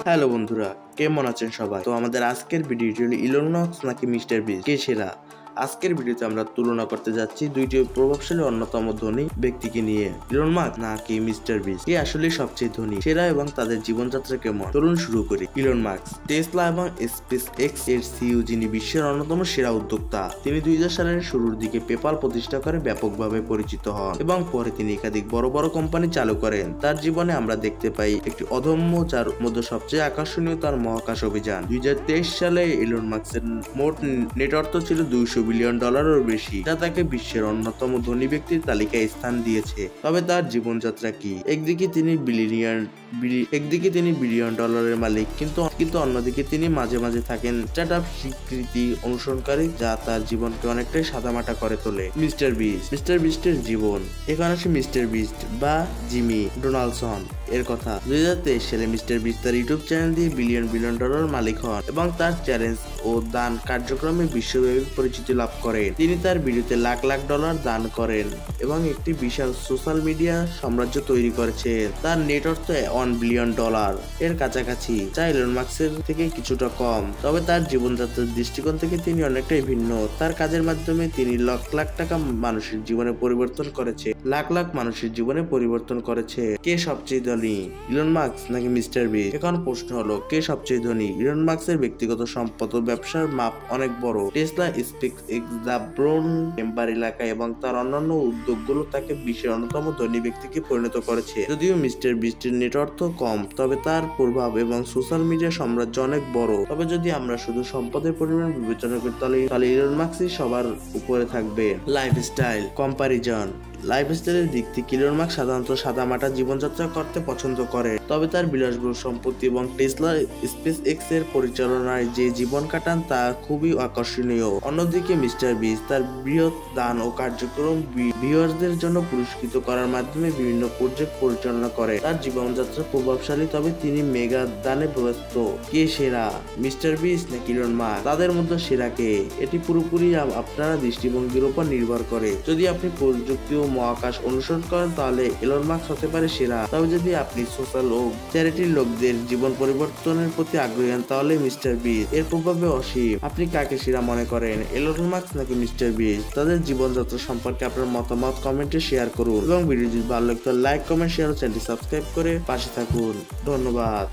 Hello বন্ধুরা, কেমন আছেন সবাই? তো আমাদের আজকের ভিডিওটি হলো ইলন মাস্ক নাকি মিস্টার বিস্ট, কে সেরা? আজকের ভিডিওতে আমরা তুলনা করতে যাচ্ছি দুইটি প্রভাবশালী অন্যতম ধনী ব্যক্তিকে নিয়ে, ইলন মাস্ক নাকি মিস্টার বিস্ট, কে আসলে সবচেয়ে ধনী, সেরা এবং তাদের জীবনযাত্রা কেমন। চলুন শুরু করি। ইলন মাস্ক টেসলা এবং স্পেস এক্স এর সিইও, যিনি বিশ্বের অন্যতম সেরা উদ্যোক্তা। তিনি 2000 সালের শুরুর দিকে পেপাল প্রতিষ্ঠা করে ব্যাপকভাবে পরিচিত হন এবং পরে তিনি একাধিক বড় বড় কোম্পানি চালু করেন। তার জীবনে আমরা দেখতে পাই একটি অদম্য, যার মধ্যে সবচেয়ে আকর্ষণীয় তার মহাকাশ অভিযান। 2023 সালে ইলন মাস্কের মোট নেট অর্থ ছিল $200 বিলিয়ন বেশি, যা তাকে বিশ্বের অন্যতম ধনী ব্যক্তির তালিকায় স্থান দিয়েছে। তবে তার জীবনযাত্রা কি? একদিকে তিনি বিলিয়ন ডলারের মালিক, কিন্তু অন্যদিকে তিনি মাঝে মাঝে থাকেন স্টার্টআপ স্বীকৃতি অনুসরণকারী, যা তার জীবনকে অনেকটাই সাদামাটা করে তোলে। মিস্টার বিস্টের জীবন। এখন আসে মিস্টার বিস্ট বা জিমি ডোনাল্ডসন এর কথা। 2023 সালে মিস্টার বিস্ট তার ইউটিউব চ্যানেল দিয়ে বিলিয়ন ডলার মালিক হন এবং তার চ্যালেঞ্জ ও দান কার্যক্রমে বিশ্বব্যাপী পরিচিতি লাভ করেন। তিনি তার ভিডিওতে লাখ লাখ ডলার দান করেন এবং একটি বিশাল সোশ্যাল মিডিয়া সাম্রাজ্য তৈরি করেছেন। তার নেট অর্থ $1 বিলিয়ন এর কাছাকাছি, যা ইলন মাস্কের থেকে কিছুটা কম। তবে তার জীবনযাত্রার দৃষ্টিকোণ থেকে তিনি অনেকটাই ভিন্ন। তার কাজের মাধ্যমে তিনি লাখ লাখ টাকা মানুষের জীবনে পরিবর্তন করেছে। কে সবচেয়ে ধনী, ইলন মাস্ক নাকি মিস্টার বিস্ট? এখন প্রশ্ন হলো, কে সবচেয়ে ধনী? ইলন মাস্কের ব্যক্তিগত সম্পদ ও ব্যবসার মাপ অনেক বড়। Tesla, space x, the brown chamber এলাকা এবং তার অন্যান্য উদ্যোগগুলো তাকে বিশ্বের অন্যতম ধনী ব্যক্তিকে পরিণত করেছে। যদিও মিস্টার বিস্টের নেট অর্থ কম, তবে তার প্রভাব এবং সোশ্যাল মিডিয়া সাম্রাজ্য অনেক বড়। তবে যদি আমরা শুধু সম্পদের পরিমাণ বিবেচনা করি, তাহলে ইলন মাস্কই সবার উপরে থাকবে। Lifestyle comparison. লাইফস্টাইলের দিক থেকে ইলন মাস্ক সাধারণত সাদামাটা জীবনযাত্রা করতে পছন্দ করে, তবে তার বিলাসবহুল সম্পত্তি এবং টেসলা, স্পেস এক্স এর পরিচালনায় যে জীবন কাটান তা খুবই আকর্ষণীয়। অন্যদিকে মিস্টার বিস্ট তার বৃহৎ দান ও কার্যক্রম ভিউয়ারদের জন্য পুরস্কৃত করার মাধ্যমে বিভিন্ন প্রজেক্ট পরিচালনা করে। তার জীবনযাত্রা প্রভাবশালী, তবে তিনি মেগা দানে ব্যস্ত। কে সেরা, মিস্টার বিস্ট নাকি ইলন মাস্ক? তাদের মধ্যে সেরা কে, এটি পুরোপুরি আপনার দৃষ্টিভঙ্গির উপর নির্ভর করে। যদি আপনি প্রযুক্তি ও মহাকাশ অনুসরণ করেন, তাহলে ইলন মাস্ক হতে পারে সেরা। তবে যদি আপনি সোশ্যাল ও চ্যারিটির লোকদের জীবন পরিবর্তনের প্রতি আগ্রহী হন, তাহলে মিস্টার বিস্ট এর প্রভাবে অসীম। আপনি কাকে সেরা মনে করেন, ইলন মাস্ক নাকি মিস্টার বিস্ট? তাদের জীবনযাত্রা সম্পর্কে আপনার মতামত কমেন্টে শেয়ার করুন এবং ভিডিওটি ভালো লাগলে লাইক, কমেন্ট, শেয়ার ও চ্যানেলটি সাবস্ক্রাইব করে পাশে থাকুন। ধন্যবাদ।